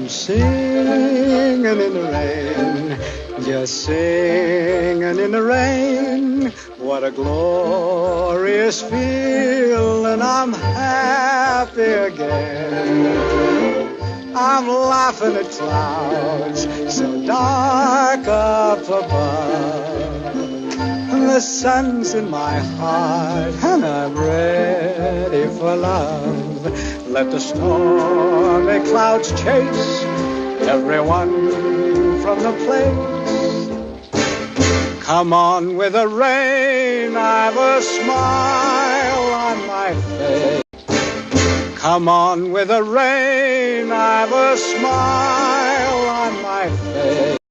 I'm singing in the rain, just singing in the rain. What a glorious feeling, I'm happy again. I'm laughing at clouds so dark up above. The sun's in my heart and I'm ready for love. Let the stormy clouds chase everyone from the place. Come on with the rain, I've a smile on my face. Come on with the rain, I've a smile on my face.